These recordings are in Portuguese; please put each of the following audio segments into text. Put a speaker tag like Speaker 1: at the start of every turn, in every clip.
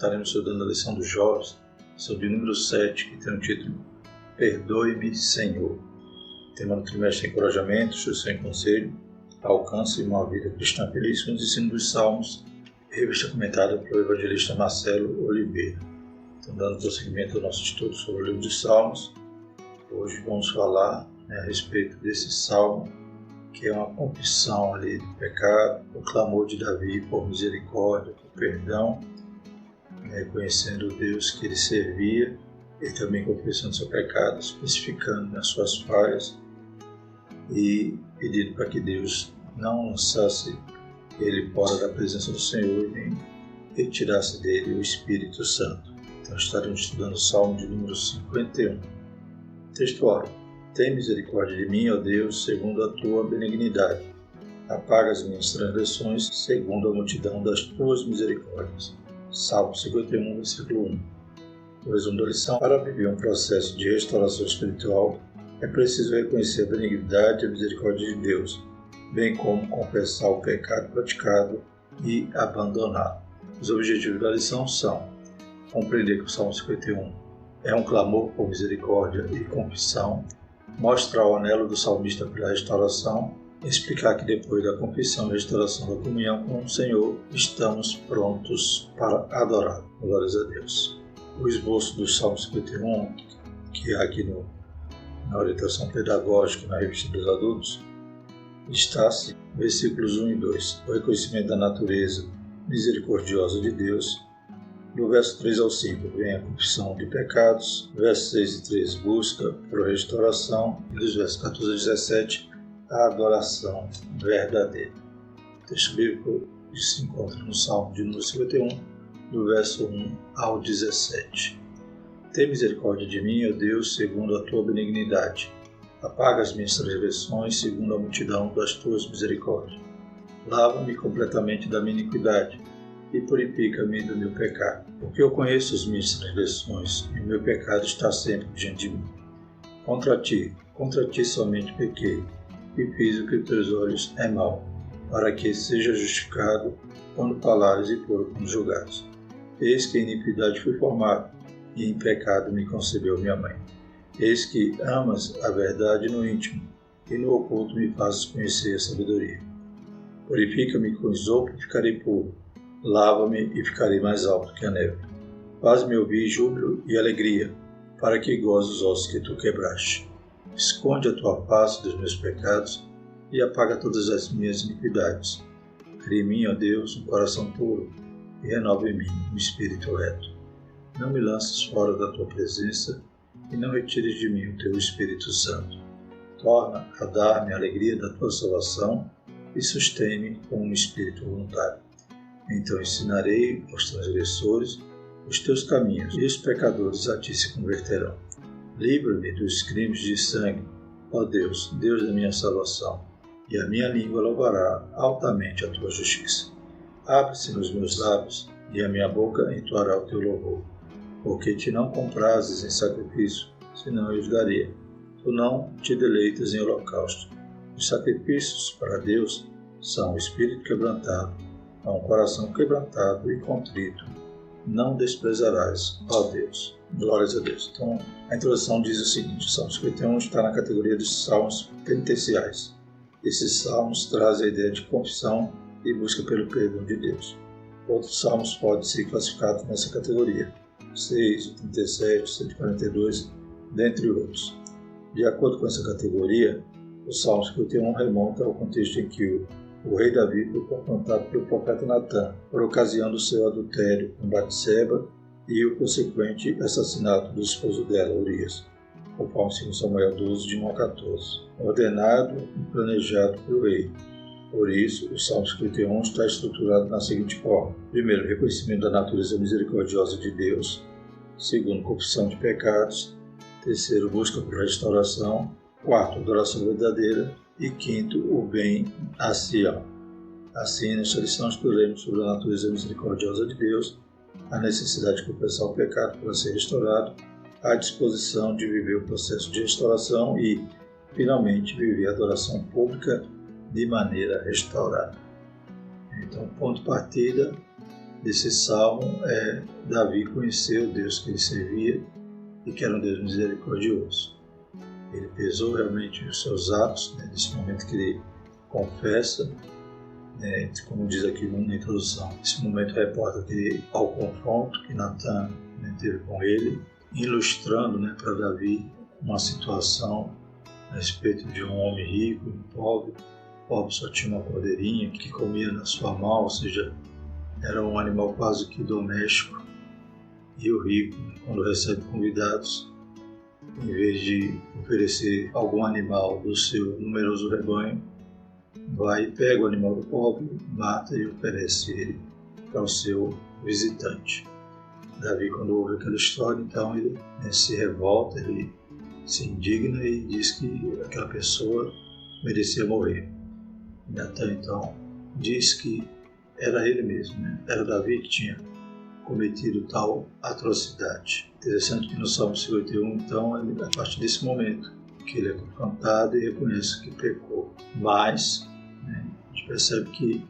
Speaker 1: estaremos estudando a lição dos jovens, sobre o número 7, que tem o título Perdoe-me, Senhor. Tema do trimestre: encorajamento, instrução e conselho, alcance uma vida cristã feliz, com os ensinos dos Salmos, revista comentada pelo evangelista Marcelo Oliveira. Então, dando prosseguimento ao nosso estudo sobre o livro dos Salmos, hoje vamos falar a respeito desse salmo, que é uma confissão ali do pecado, o clamor de Davi por misericórdia, por perdão, reconhecendo o Deus que ele servia e também confessando seu pecado, especificando as suas falhas e pedindo para que Deus não lançasse ele fora da presença do Senhor e nem retirasse dele o Espírito Santo. Então estaremos estudando o Salmo de número 51. Textual: Tem misericórdia de mim, ó Deus, segundo a tua benignidade. Apaga as minhas transgressões, segundo a multidão das tuas misericórdias. Salmo 51, versículo 1. O resumo da lição: para viver um processo de restauração espiritual, é preciso reconhecer a benignidade e a misericórdia de Deus, bem como confessar o pecado praticado e abandoná-lo. Os objetivos da lição são compreender que o Salmo 51 é um clamor por misericórdia e confissão, mostrar o anelo do salmista pela restauração, explicar que depois da confissão e restauração da comunhão com o Senhor, estamos prontos para adorar. Glórias a Deus. O esboço do Salmo 51, que há aqui na orientação pedagógica na revista dos adultos, está assim: versículos 1 e 2, o reconhecimento da natureza misericordiosa de Deus. Do verso 3 ao 5 vem a confissão de pecados, versos 6 e 3 busca por restauração, e dos versos 14 a 17 a adoração verdadeira. O texto bíblico se encontra no Salmo de número 51, do verso 1 ao 17. Tem misericórdia de mim, ó Deus, segundo a tua benignidade. Apaga as minhas transgressões, segundo a multidão das tuas misericórdias. Lava-me completamente da minha iniquidade e purifica-me do meu pecado. Porque eu conheço as minhas transgressões e o meu pecado está sempre diante de mim. Contra ti somente pequei e fiz o que os teus olhos é mal, para que seja justificado quando falares e puro quando julgares. Eis que em iniquidade fui formado, e em pecado me concebeu minha mãe. Eis que amas a verdade no íntimo, e no oculto me fazes conhecer a sabedoria. Purifica-me com isopo e ficarei puro. Lava-me e ficarei mais alto que a neve. Faz-me ouvir júbilo e alegria, para que goze os ossos que tu quebraste. Esconde a tua face dos meus pecados e apaga todas as minhas iniquidades. Cria em mim, ó Deus, um coração puro e renova em mim um espírito reto. Não me lances fora da tua presença e não retires de mim o teu Espírito Santo. Torna a dar-me a alegria da tua salvação e sustém-me com um espírito voluntário. Então ensinarei aos transgressores os teus caminhos, e os pecadores a ti se converterão. Livra-me dos crimes de sangue, ó Deus, Deus da minha salvação, e a minha língua louvará altamente a tua justiça. Abre-se nos meus lábios, e a minha boca entoará o teu louvor. Porque te não comprases em sacrifício, senão eu os daria. Tu não te deleitas em holocausto. Os sacrifícios para Deus são o espírito quebrantado, a um coração quebrantado e contrito. Não desprezarás, ó Deus. Glórias a Deus. Então, a introdução diz o seguinte: o Salmo 51 está na categoria dos salmos penitenciais. Esses salmos trazem a ideia de confissão e busca pelo perdão de Deus. Outros salmos podem ser classificados nessa categoria: 6, 37, 142, dentre outros. De acordo com essa categoria, o Salmo 51 remonta ao contexto em que o rei Davi foi confrontado pelo profeta Natã por ocasião do seu adultério com Batseba e o consequente assassinato do esposo dela, Urias, conforme 2 Samuel 12, de 1 a 14, ordenado e planejado pelo rei. Por isso, o Salmo 51 está estruturado na seguinte forma: primeiro, reconhecimento da natureza misericordiosa de Deus; segundo, confissão de pecados; terceiro, busca por restauração; quarto, adoração verdadeira; e quinto, o bem a Sião. Assim, nesta lição exploramos sobre a natureza misericordiosa de Deus, a necessidade de confessar o pecado para ser restaurado, a disposição de viver o processo de restauração e, finalmente, viver a adoração pública de maneira restaurada. Então, ponto de partida desse salmo é Davi conhecer o Deus que ele servia e que era um Deus misericordioso. Ele pesou realmente os seus atos, né, nesse momento que ele confessa, como diz aqui na introdução. Esse momento reporta ao confronto que Natan, né, teve com ele, ilustrando, né, para Davi uma situação a respeito de um homem rico e um pobre. O pobre só tinha uma cordeirinha que comia na sua mão, ou seja, era um animal quase que doméstico. E o rico, quando recebe convidados, em vez de oferecer algum animal do seu numeroso rebanho, vai e pega o animal do pobre, mata e oferece ele para o seu visitante. Davi, quando ouve aquela história, então ele se revolta, ele se indigna e diz que aquela pessoa merecia morrer. Natan, então, diz que era ele mesmo, né? Era Davi que tinha cometido tal atrocidade. Interessante que no Salmo 51, então, a partir desse momento, que ele é confrontado e reconhece que pecou. Mas, né, a gente percebe que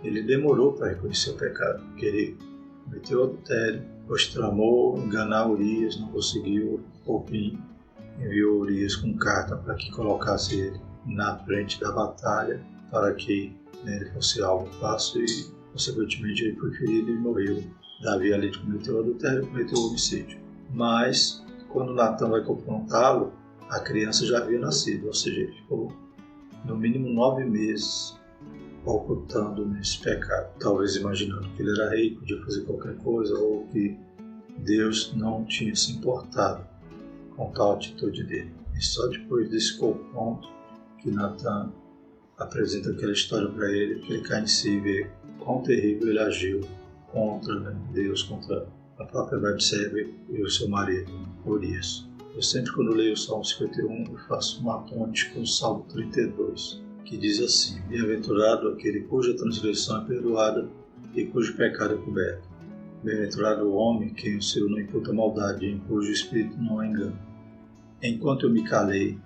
Speaker 1: ele demorou para reconhecer o pecado, porque ele cometeu adultério, depois tramou enganar Urias, não conseguiu, por fim, enviou Urias com carta para que colocasse ele na frente da batalha, para que, né, ele fosse alvo fácil e, consequentemente, ele foi ferido e morreu. Davi, além de cometer o adultério, cometeu o homicídio. Mas, quando Natan vai confrontá-lo, a criança já havia nascido, ou seja, ele ficou no mínimo 9 meses ocultando nesse pecado, talvez imaginando que ele era rei, podia fazer qualquer coisa, ou que Deus não tinha se importado com tal atitude dele. E só depois desse confronto que Natan apresenta aquela história para ele, que ele cai em si e vê quão terrível ele agiu contra, né, Deus, contra a própria Betsebe e o seu marido, Urias. Eu sempre, quando leio o Salmo 51, eu faço uma ponte com o Salmo 32, que diz assim: Bem-aventurado aquele cuja transgressão é perdoada e cujo pecado é coberto. Bem-aventurado o homem que em seu não imputa maldade, em cujo espírito não há engano. Enquanto eu me calei,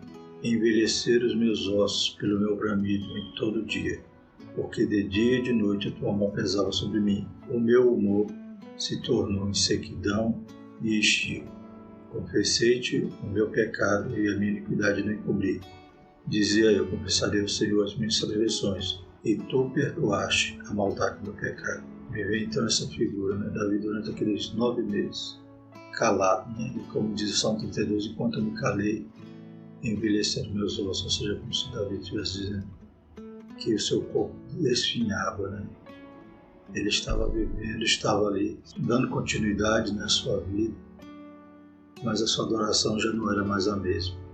Speaker 1: envelheceram os meus ossos pelo meu bramido em todo dia, porque de dia e de noite a tua mão pesava sobre mim. O meu humor se tornou em sequidão e estio. Confessei-te o meu pecado e a minha iniquidade não encobri. Dizia eu: confessarei ao Senhor as minhas transgressões, e tu perdoaste a maldade do meu pecado. Me vem então essa figura, né, Davi durante aqueles 9 meses, calado, né, e como diz o Salmo 32, enquanto eu me calei, envelheceram meus ossos, ou seja, como se Davi estivesse dizendo que o seu corpo desfinhava, né? Ele estava vivendo, estava ali, dando continuidade na sua vida, mas a sua adoração já não era mais a mesma.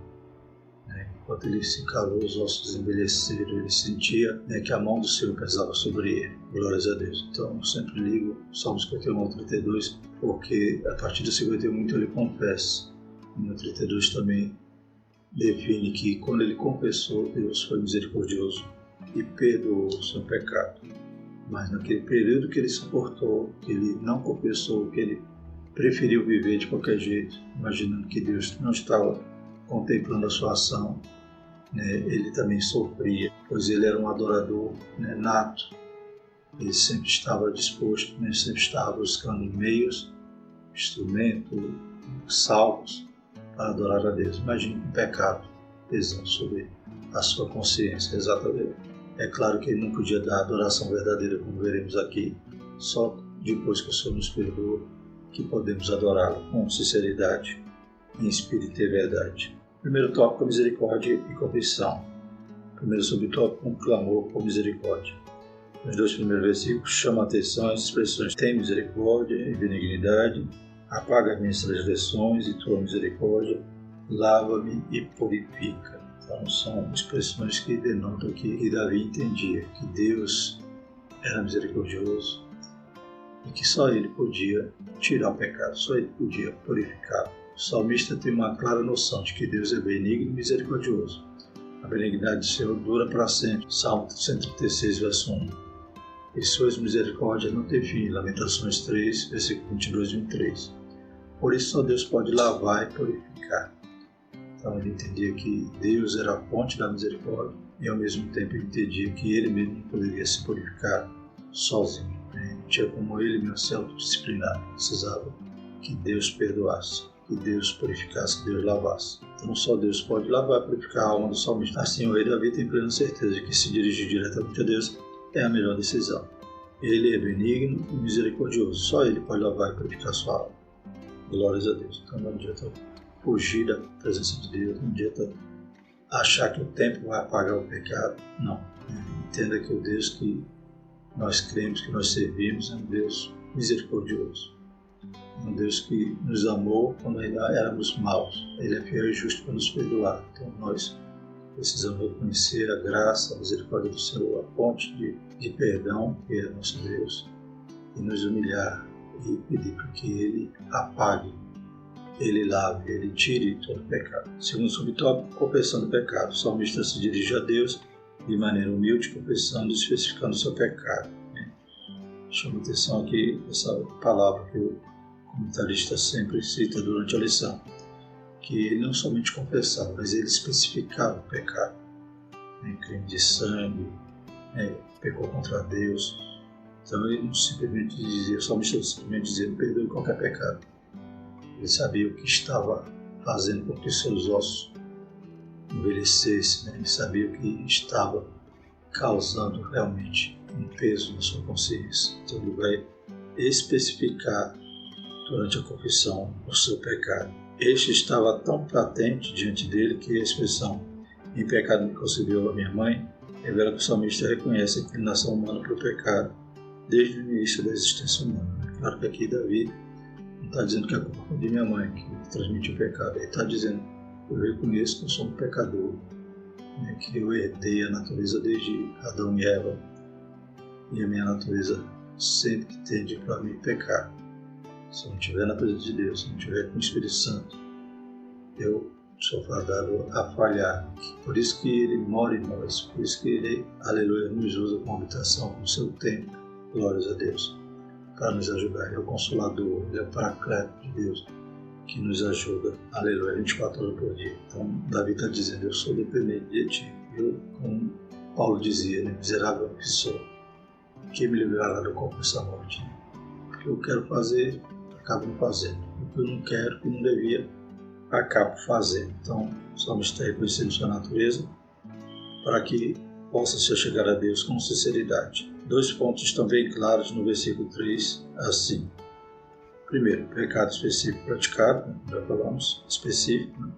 Speaker 1: Enquanto ele se calou, os ossos envelheceram, ele sentia, né, que a mão do Senhor pesava sobre ele. Glórias a Deus. Então eu sempre ligo Salmos 51 ao 32, porque a partir do 51 ele confessa. E no 32 também define que quando ele confessou, Deus foi misericordioso e perdoou o seu pecado. Mas naquele período que ele suportou, que ele não confessou, que ele preferiu viver de qualquer jeito, imaginando que Deus não estava contemplando a sua ação, né, ele também sofria, pois ele era um adorador, né, nato. Ele sempre estava disposto, né, sempre estava buscando meios, instrumentos, salmos para adorar a Deus. Imagine um pecado pesando sobre a sua consciência, exatamente. É claro que ele não podia dar adoração verdadeira, como veremos aqui. Só depois que o Senhor nos perdoa que podemos adorá-lo com sinceridade, em espírito e verdade. Primeiro tópico, misericórdia e confissão. Primeiro subtópico, um clamor por misericórdia. Nos 2 primeiros versículos chamam a atenção as expressões: tem misericórdia e benignidade, apaga as minhas transgressões e tua misericórdia, lava-me e purifica. Então são expressões que denotam que Davi entendia que Deus era misericordioso e que só Ele podia tirar o pecado, só Ele podia purificar. O salmista tem uma clara noção de que Deus é benigno e misericordioso. A benignidade do Senhor dura para sempre. Salmo 136, verso 1. E suas misericórdias não têm fim. Lamentações 3, versículo 22 e 23. Por isso só Deus pode lavar e purificar. Então ele entendia que Deus era a fonte da misericórdia e ao mesmo tempo ele entendia que ele mesmo não poderia se purificar sozinho. tinha como ele mesmo se autodisciplinar. Precisava que Deus perdoasse, que Deus purificasse, que Deus lavasse. Então só Deus pode lavar e purificar a alma do salmista. Assim o rei Davi tem plena certeza de que se dirigir diretamente a Deus é a melhor decisão. Ele é benigno e misericordioso. Só Ele pode lavar e purificar sua alma. Glórias a Deus. Então não adianta fugir da presença de Deus, não adianta achar que o tempo vai apagar o pecado. Não. Entenda que o Deus que nós cremos, que nós servimos, é um Deus misericordioso. É um Deus que nos amou quando ainda éramos maus. Ele é fiel e justo para nos perdoar. Então nós precisamos reconhecer a graça, a misericórdia do Senhor, a fonte de perdão, que é nosso Deus, e nos humilhar e pedir para que Ele apague, Ele lave, Ele tire todo o pecado. Segundo subtópico, confessando o pecado. O salmista se dirige a Deus de maneira humilde, confessando e especificando o seu pecado. Chama atenção aqui essa palavra que o comentarista sempre cita durante a lição, que ele não somente confessava, mas ele especificava o pecado. Crime de sangue, pecou contra Deus. Então ele não simplesmente dizia, o salmista simplesmente dizia, perdoe qualquer pecado. Ele sabia o que estava fazendo com que seus ossos envelhecessem, ele sabia o que estava causando realmente um peso na sua consciência. Então ele vai especificar durante a confissão o seu pecado. Este estava tão patente diante dele que a expressão em pecado me concebeu a minha mãe revela que o salmista reconhece a inclinação humana para o pecado desde o início da existência humana. Claro que aqui Davi não está dizendo que a culpa foi de minha mãe que transmitiu o pecado. Ele está dizendo eu reconheço que eu sou um pecador, que eu herdei a natureza desde Adão e Eva, e a minha natureza sempre tende para mim pecar. Se eu não estiver na presença de Deus, se eu não estiver com o Espírito Santo, eu sou fadado a falhar. Por isso que Ele mora em nós, por isso que Ele, aleluia, nos usa como habitação, como seu templo, glórias a Deus, para nos ajudar. Ele é o Consolador, Ele é o Paracleto de Deus, que nos ajuda, aleluia, 24 horas por dia. Então, Davi está dizendo, eu sou dependente de Ti. Eu, como Paulo dizia, miserável que sou, que me livrará do corpo dessa morte. O que eu quero fazer, acabo não fazendo. O que eu não quero, que não devia, acabo fazendo. Então, o salmista está reconhecendo sua natureza para que possa se chegar a Deus com sinceridade. 2 pontos estão bem claros no versículo 3, assim. Primeiro, pecado específico praticado, já falamos, específico,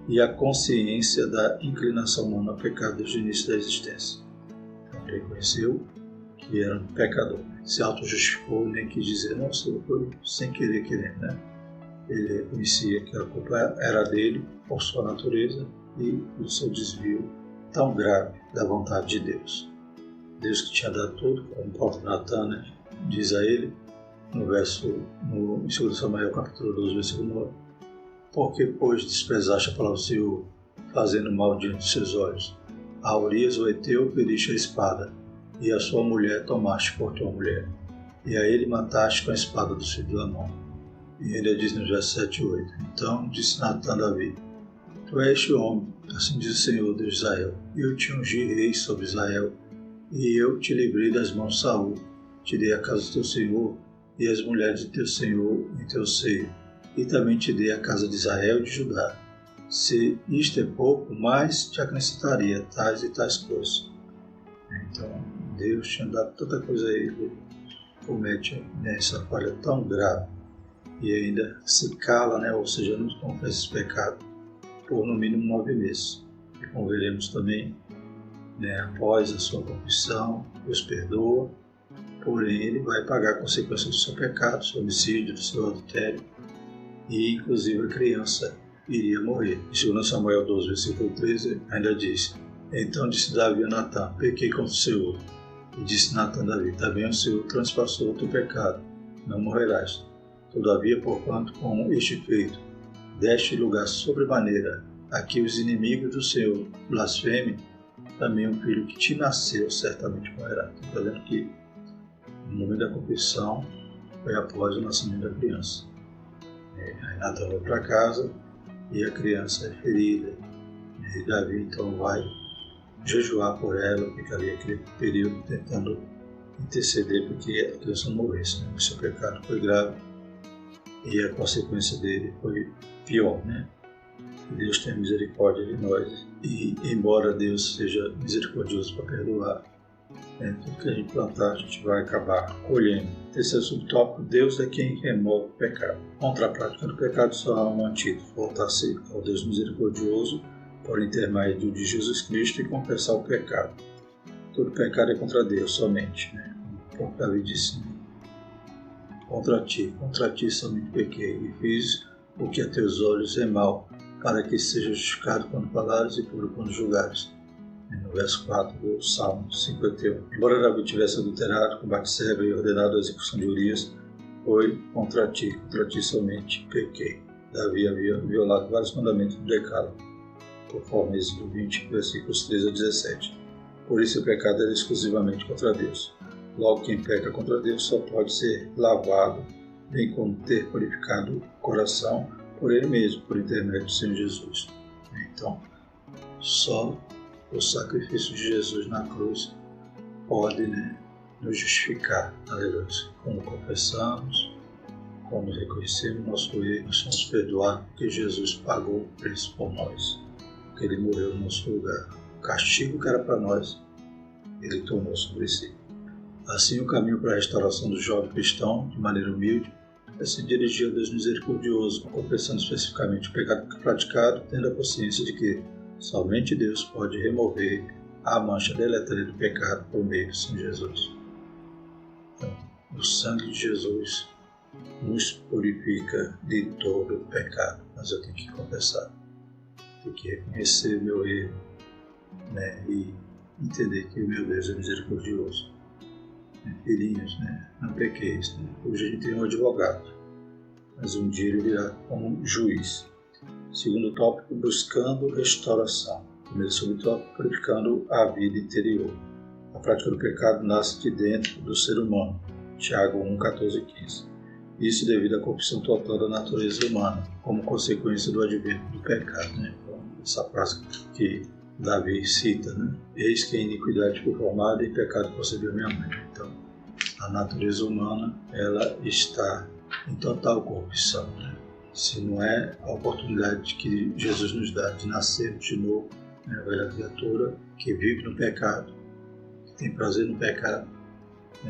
Speaker 1: e a consciência da inclinação humana ao pecado desde o início da existência. Então, ele reconheceu que era um pecador, se auto-justificou e nem quis dizer, nossa, eu fui sem querer, querendo, Ele reconhecia que a culpa era dele, por sua natureza, e do seu desvio tão grave da vontade de Deus. Deus que tinha dado tudo, como o próprio Natan, diz a ele, em 2 Samuel capítulo 12, versículo 9, porque, pois, desprezaste a palavra do Senhor, fazendo mal diante de seus olhos? A Urias o Heteu feriste a espada, e a sua mulher tomaste por tua mulher, e a ele mataste com a espada do filho de Amon. E ainda diz no verso 7 e 8, então disse Natan a Davi, tu és este homem, assim diz o Senhor Deus de Israel, eu te ungi rei sobre Israel, e eu te livrei das mãos de Saul, te dei a casa do teu Senhor, e as mulheres de teu Senhor em teu seio, e também te dei a casa de Israel e de Judá. Se isto é pouco, mais te acrescentaria tais e tais coisas. Então, Deus tinha dado tanta coisa a ele, ele comete essa falha tão grave, e ainda se cala, ou seja, não confessa esse pecado, por no mínimo 9 meses. E como veremos também, após a sua confissão, Deus perdoa, porém ele vai pagar a consequência do seu pecado, do seu homicídio, do seu adultério, e inclusive a criança iria morrer. Em 2 Samuel 12, versículo 13, ainda diz, então disse Davi a Natan, pequei contra o Senhor. E disse Natan a Davi, também o Senhor transpassou o teu pecado, não morrerás. Todavia, porquanto com este feito deste lugar sobremaneira a que os inimigos do Senhor blasfemem, também o filho que te nasceu certamente morrerá. Está vendo que o momento da confissão foi após o nascimento da criança. Aí Natan vai para casa e a criança é ferida. E Davi então vai jejuar por ela, fica ali aquele período tentando interceder para que a criança não morresse, né? O seu pecado foi grave e a consequência dele foi pior, né? Que Deus tenha misericórdia de nós e, embora Deus seja misericordioso para perdoar, tudo que a gente plantar, a gente vai acabar colhendo. Terceiro subtópico: Deus é quem remove o pecado. Contra a prática do pecado só há um antídoto: voltar-se ao Deus misericordioso por intermédio de Jesus Cristo e confessar o pecado. Todo pecado é contra Deus somente, né? Como Davi disse: contra ti somente pequei e fiz o que a teus olhos é mal, para que seja justificado quando falares e puro quando julgares. No verso 4 do Salmo 51. Embora Davi tivesse adulterado com Batseba e ordenado a execução de Urias, foi contra ti somente pequei. Davi havia violado vários mandamentos do Decálogo, conforme Êxodo 20, versículos 13 a 17. Por isso o pecado era exclusivamente contra Deus. Logo, quem peca contra Deus só pode ser lavado, bem como ter purificado o coração por ele mesmo, por intermédio do Senhor Jesus. Então, só o sacrifício de Jesus na cruz pode, nos justificar. Aleluia. Como confessamos, como reconhecemos nosso erro, nós somos perdoados porque Jesus pagou o preço por nós, porque Ele morreu no nosso lugar. O castigo que era para nós, Ele tomou sobre si. Assim, o caminho para a restauração do jovem cristão, de maneira humilde, é se dirigir a Deus misericordioso, confessando especificamente o pecado praticado, tendo a consciência de que somente Deus pode remover a mancha deletéria do pecado por meio de Senhor Jesus. Então, o sangue de Jesus nos purifica de todo o pecado, mas eu tenho que confessar, tenho que reconhecer meu erro, e entender que o meu Deus é misericordioso. Filhinhos, não pequeis. Hoje a gente tem um advogado, mas um dia ele virá como juiz. Segundo tópico: buscando restauração. Primeiro subtópico: purificando a vida interior. A prática do pecado nasce de dentro do ser humano. Tiago 1, 14 e 15. Isso devido à corrupção total da natureza humana, como consequência do advento do pecado. Então, essa frase que Davi cita, eis que a iniquidade foi formada e pecado concebeu minha mãe. Então, a natureza humana, ela está em total corrupção. Se não é a oportunidade que Jesus nos dá de nascer de novo, a velha criatura que vive no pecado, que tem prazer no pecado,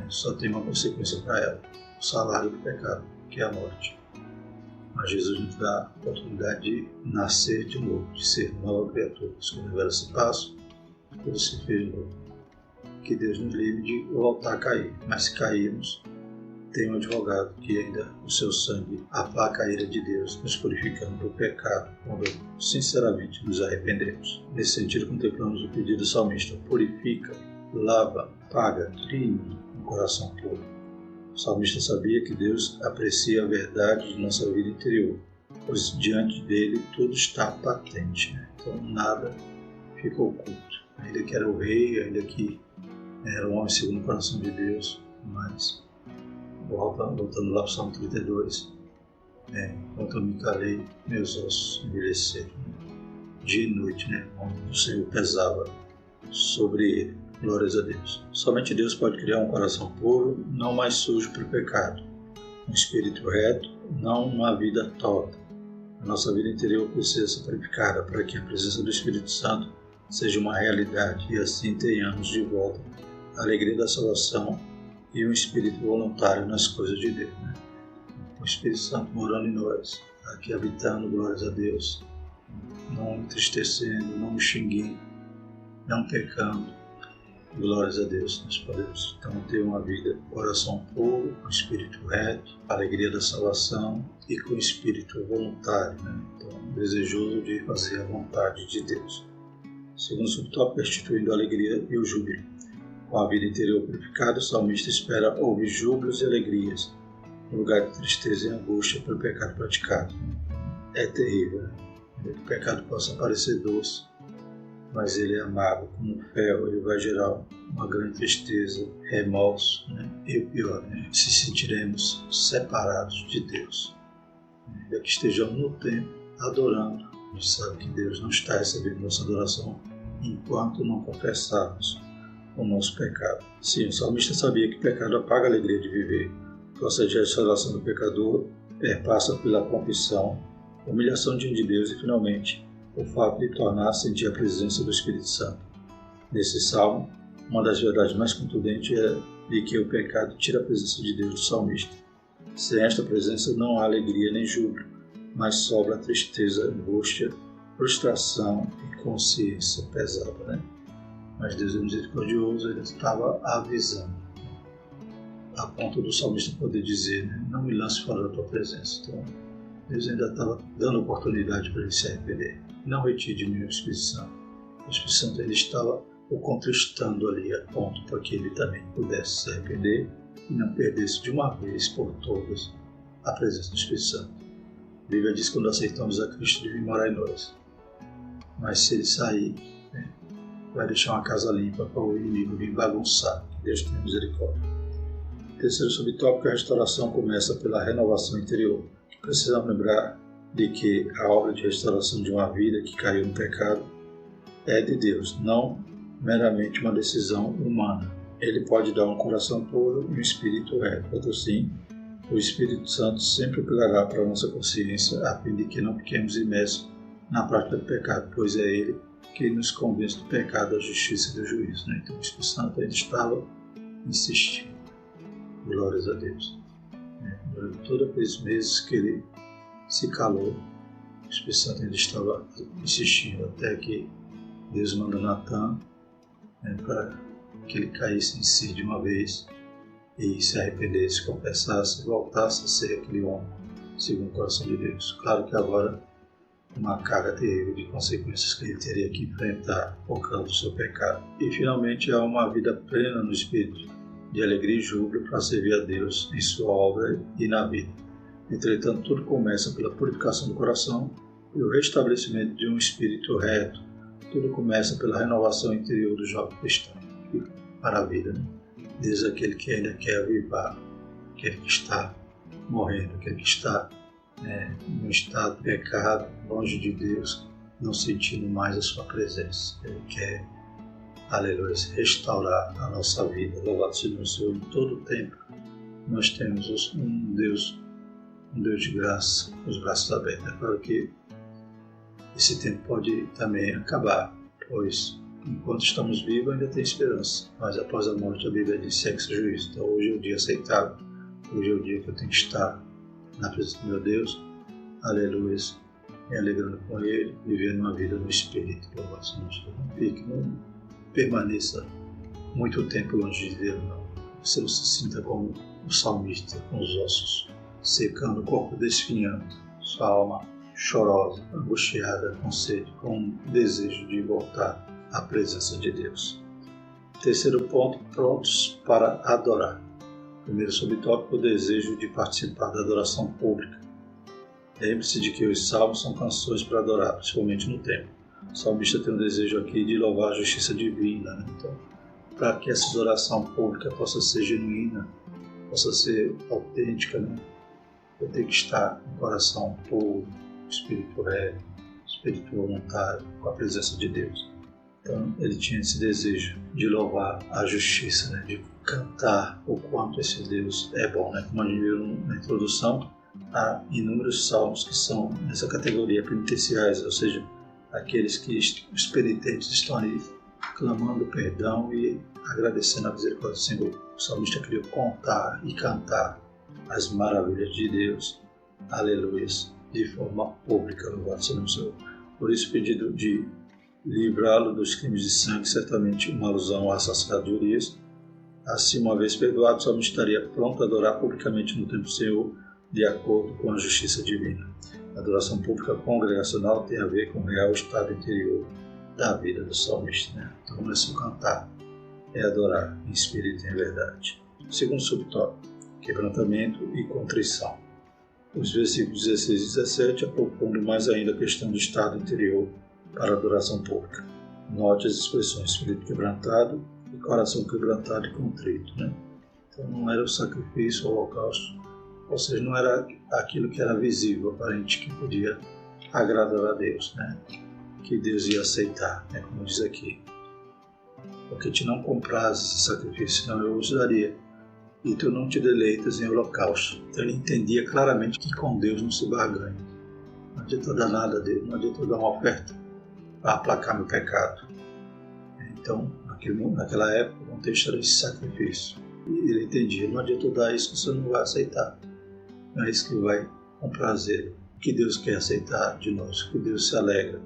Speaker 1: só tem uma consequência para ela: o salário do pecado, que é a morte. Mas Jesus nos dá a oportunidade de nascer de novo, de ser nova criatura. Quando a velha se passa, tudo se fez de novo. Que Deus nos livre de voltar a cair. Mas se cairmos, tem um advogado que ainda o seu sangue aplaca a ira de Deus, nos purificando do pecado, quando sinceramente nos arrependemos. Nesse sentido, contemplamos o pedido do salmista: purifica, lava, paga, trie-me um coração puro. O salmista sabia que Deus aprecia a verdade de nossa vida interior, pois diante dele tudo está patente. Então nada fica oculto. Ainda que era o rei, ainda que era um homem segundo o coração de Deus, mas voltando lá para o Salmo 32, enquanto eu me calei, meus ossos envelheceram. Dia e noite, onde o Senhor pesava sobre ele. Glórias a Deus. Somente Deus pode criar um coração puro, não mais sujo pelo pecado, um espírito reto, não uma vida torta. A nossa vida interior precisa ser purificada para que a presença do Espírito Santo seja uma realidade e assim tenhamos de volta a alegria da salvação e um espírito voluntário nas coisas de Deus. O Espírito Santo morando em nós, aqui habitando, glórias a Deus, não entristecendo, não xinguindo, não pecando. Glórias a Deus, nós podemos então ter uma vida, coração puro, com espírito reto, alegria da salvação e com espírito voluntário, então desejoso de fazer a vontade de Deus. Segundo subtópico, restituindo a alegria e o júbilo. Com a vida interior purificada, o salmista espera ouvir júbilos e alegrias, no lugar de tristeza e angústia pelo pecado praticado. É terrível, que o pecado possa parecer doce, mas ele é amável como um fel, ele vai gerar uma grande tristeza, remorso, e o pior, se sentiremos separados de Deus. Ainda que estejamos no templo adorando, a gente sabe que Deus não está recebendo nossa adoração enquanto não confessarmos o nosso pecado. Sim, o salmista sabia que o pecado apaga a alegria de viver. O processo de restauração do pecador perpassa pela confissão, humilhação diante de Deus e, finalmente, o fato de tornar a sentir a presença do Espírito Santo. Nesse salmo, uma das verdades mais contundentes é de que o pecado tira a presença de Deus do salmista. Sem esta presença não há alegria nem júbilo, mas sobra tristeza, angústia, frustração e consciência pesada, né? Mas Deus é misericordioso, ele estava avisando, a ponto do salmista poder dizer, né? Não me lance fora da tua presença. Então, Deus ainda estava dando oportunidade para ele se arrepender. Não retire de mim o Espírito Santo. O Espírito Santo ele estava o contristando ali a ponto para que ele também pudesse se arrepender e não perdesse de uma vez por todas a presença do Espírito Santo. A Bíblia diz que quando aceitamos a Cristo, deve morar em nós. Mas se ele sair, né, vai deixar uma casa limpa para o inimigo vir bagunçar. Que Deus tenha misericórdia. Terceiro subtópico, a restauração começa pela renovação interior. Precisamos lembrar de que a obra de restauração de uma vida que caiu no pecado é de Deus, não meramente uma decisão humana. Ele pode dar um coração puro e um espírito reto. Outro sim, o Espírito Santo sempre apelará para a nossa consciência a fim de que não fiquemos imersos na prática do pecado, pois é Ele que nos convence do pecado, da justiça e do juízo. Né? Então o Espírito Santo ainda estava insistindo. Glórias a Deus. Durante todos aqueles meses que ele se calou, o Espírito Santo ainda estava insistindo até que Deus manda Natan, né, para que ele caísse em si de uma vez e se arrependesse, confessasse e voltasse a ser aquele homem segundo o coração de Deus. Claro que agora uma carga terrível de consequências que ele teria que enfrentar por causa do seu pecado. E finalmente há uma vida plena no Espírito, de alegria e júbilo para servir a Deus em sua obra e na vida. Entretanto, tudo começa pela purificação do coração e o restabelecimento de um espírito reto. Tudo começa pela renovação interior do jovem cristão para a vida, né? Desde aquele que ainda quer avivar, aquele que está morrendo, aquele que está em um estado de pecado, longe de Deus, não sentindo mais a sua presença. Ele quer, aleluia, restaurar a nossa vida. Louvado seja o Senhor em todo o tempo. Nós temos um Deus de graça, com os braços abertos. É claro que esse tempo pode também acabar, pois enquanto estamos vivos ainda tem esperança, mas após a morte a Bíblia diz segue-se o juízo. Então hoje é o dia aceitável, hoje é o dia que eu tenho que estar na presença do meu Deus, aleluia, me alegrando com Ele, vivendo uma vida no Espírito. Louvado seja o Senhor. Não fique, não permaneça muito tempo longe de Deus, não. Você não se sinta como o salmista, com os ossos secando, o corpo desfinhando, sua alma chorosa, angustiada, com sede, com desejo de voltar à presença de Deus. Terceiro ponto, prontos para adorar. Primeiro subtópico, o desejo de participar da adoração pública. Lembre-se de que os salmos são canções para adorar, principalmente no templo. O salmista tem um desejo aqui de louvar a justiça divina, né? Então, para que essa adoração pública possa ser genuína, possa ser autêntica, né? Eu tenho que estar com o coração puro, espírito reto, espírito voluntário, com a presença de Deus. Então ele tinha esse desejo de louvar a justiça, né? De cantar o quanto esse Deus é bom. Né? Como a gente viu na introdução, há inúmeros salmos que são nessa categoria penitenciais, ou seja, aqueles que os penitentes estão ali clamando perdão e agradecendo a misericórdia do Senhor. O salmista queria contar e cantar as maravilhas de Deus, aleluias, de forma pública, louvado seja o Senhor. Por isso, o pedido de livrá-lo dos crimes de sangue, certamente uma alusão ao assassinato de Urias. Assim, uma vez perdoado, o salmista estaria pronto a adorar publicamente no templo do Senhor, de acordo com a justiça divina. A adoração pública congregacional tem a ver com o real estado interior da vida do salmista. Né? Então, não é só cantar, é adorar em espírito e em verdade. Segundo subtópico, quebrantamento e contrição. Os versículos 16 e 17 aprofundam mais ainda a questão do estado interior para a adoração pública. Note as expressões espírito quebrantado e coração quebrantado e contrito. Né? Então não era o sacrifício, o holocausto, ou seja, não era aquilo que era visível, aparente, que podia agradar a Deus, né? Que Deus ia aceitar, né? Como diz aqui. porque te não comprazes esse sacrifício, senão eu os daria, e tu não te deleitas em holocausto. Então ele entendia claramente que com Deus não se barganha. Não adianta dar nada a Deus, não adianta eu dar uma oferta para aplacar meu pecado. Então, naquela época, o contexto era esse sacrifício. E ele entendia, não adianta eu dar isso que você não vai aceitar. Não é isso que vai comprazer. O que Deus quer aceitar de nós, o que Deus se alegra,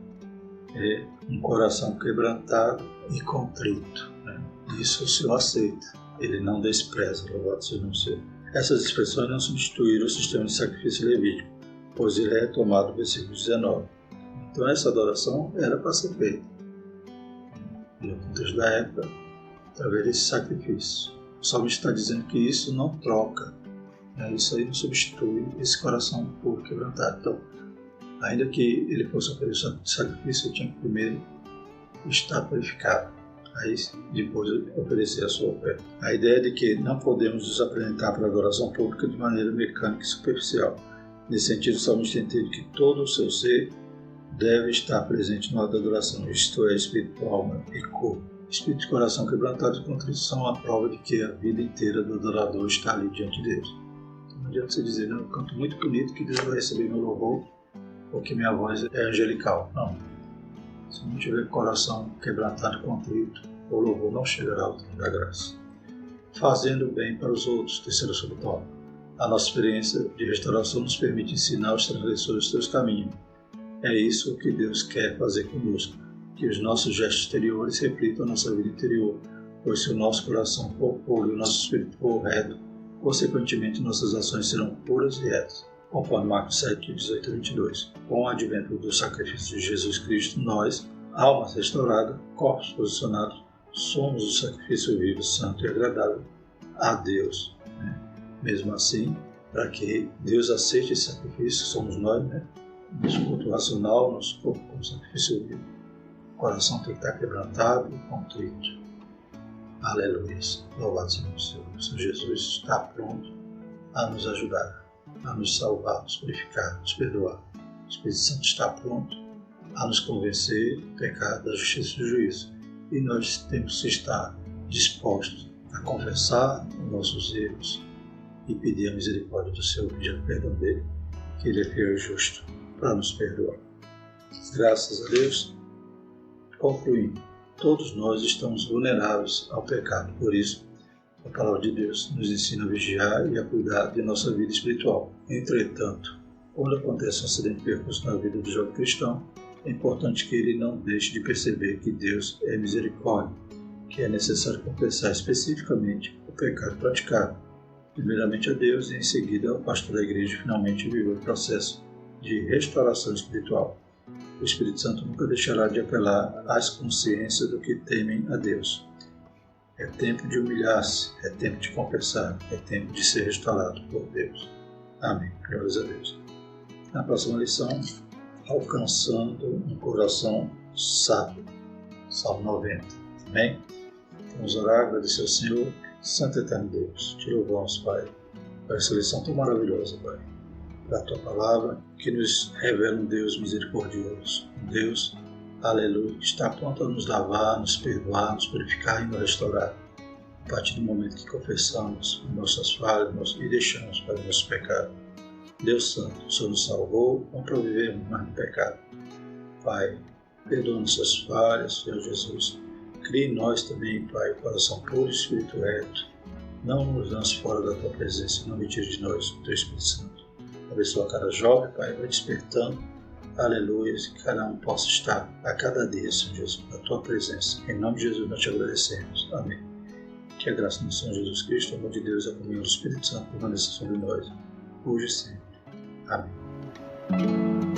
Speaker 1: é um coração quebrantado e contrito. Né? Isso o Senhor aceita, Ele não despreza, louvado seja o Senhor. Essas expressões não substituíram o sistema de sacrifício levítico, pois ele é retomado no versículo 19. Então essa adoração era para ser feita. E no contexto da época, através desse sacrifício. O salmista está dizendo que isso não troca, né? Isso aí não substitui esse coração puro quebrantado. Então, ainda que ele fosse oferecer sacrifício, ele tinha que primeiro estar purificado. Aí depois oferecer a sua oferta. A ideia é de que não podemos nos apresentar para a adoração pública de maneira mecânica e superficial. Nesse sentido, o salmista entende que todo o seu ser deve estar presente no ato da adoração, isto é, espírito, alma e corpo. Espírito e coração quebrantados e contritos são a prova de que a vida inteira do adorador está ali diante de Deus. Então, não adianta você dizer, eu canto muito bonito que Deus vai receber meu louvor, ou que minha voz é angelical. Não. Se não tiver coração quebrantado e contrito, o louvor não chegará ao trono da graça. Fazendo bem para os outros, terceiro subtópico. A nossa experiência de restauração nos permite ensinar os transgressores os seus caminhos. É isso que Deus quer fazer conosco, que os nossos gestos exteriores reflitam a nossa vida interior, pois se o nosso coração for puro e o nosso espírito for reto, consequentemente nossas ações serão puras e retas. Conforme Marcos 7, 18 a 22. Com o advento do sacrifício de Jesus Cristo, nós, almas restauradas, corpos posicionados, somos o sacrifício vivo, santo e agradável a Deus. Mesmo assim, para que Deus aceite esse sacrifício, somos nós, nosso culto racional, nosso corpo como sacrifício vivo. O coração tem que estar quebrantado e contrito. Aleluia. Louvado seja o Senhor. O Senhor Jesus está pronto a nos ajudar, a nos salvar, nos purificar, nos perdoar. O Espírito Santo está pronto a nos convencer do pecado, da justiça e do juízo. E nós temos que estar dispostos a confessar os nossos erros e pedir a misericórdia do Senhor, pedir o perdão dele, que ele é fiel e justo para nos perdoar. Graças a Deus, concluindo, todos nós estamos vulneráveis ao pecado, por isso a palavra de Deus nos ensina a vigiar e a cuidar de nossa vida espiritual. Entretanto, quando acontece um acidente de percurso na vida do jovem cristão, é importante que ele não deixe de perceber que Deus é misericórdia, que é necessário confessar especificamente o pecado praticado, primeiramente a Deus e em seguida ao pastor da igreja e finalmente viver o processo de restauração espiritual. O Espírito Santo nunca deixará de apelar às consciências do que temem a Deus. É tempo de humilhar-se, é tempo de confessar, é tempo de ser restaurado por Deus. Amém. Glórias a Deus. Na próxima lição, alcançando um coração sábio. Salmo 90. Amém? Vamos orar, agradecer ao Senhor. Santo e eterno Deus, te louvamos, Pai, por essa lição tão maravilhosa, Pai, da Tua Palavra, que nos revela um Deus misericordioso, um Deus, aleluia, que está pronto a nos lavar, nos perdoar, nos purificar e nos restaurar, a partir do momento que confessamos nossas falhas e deixamos para o nosso pecado. Deus Santo, o Senhor nos salvou, não para vivermos mais no pecado. Pai, perdoa nossas falhas, Senhor Jesus. Crie em nós também, Pai, coração puro e espírito reto. Não nos lance fora da Tua presença, não retire de nós o Teu Espírito Santo. Abençoa cada jovem, Pai, vai despertando, aleluia, que cada um possa estar a cada dia, Senhor Jesus, na Tua presença. Em nome de Jesus nós te agradecemos. Amém. Que a graça do Senhor Jesus Cristo, o amor de Deus e a comunhão do Espírito Santo permaneça sobre nós, hoje e sempre. Amém.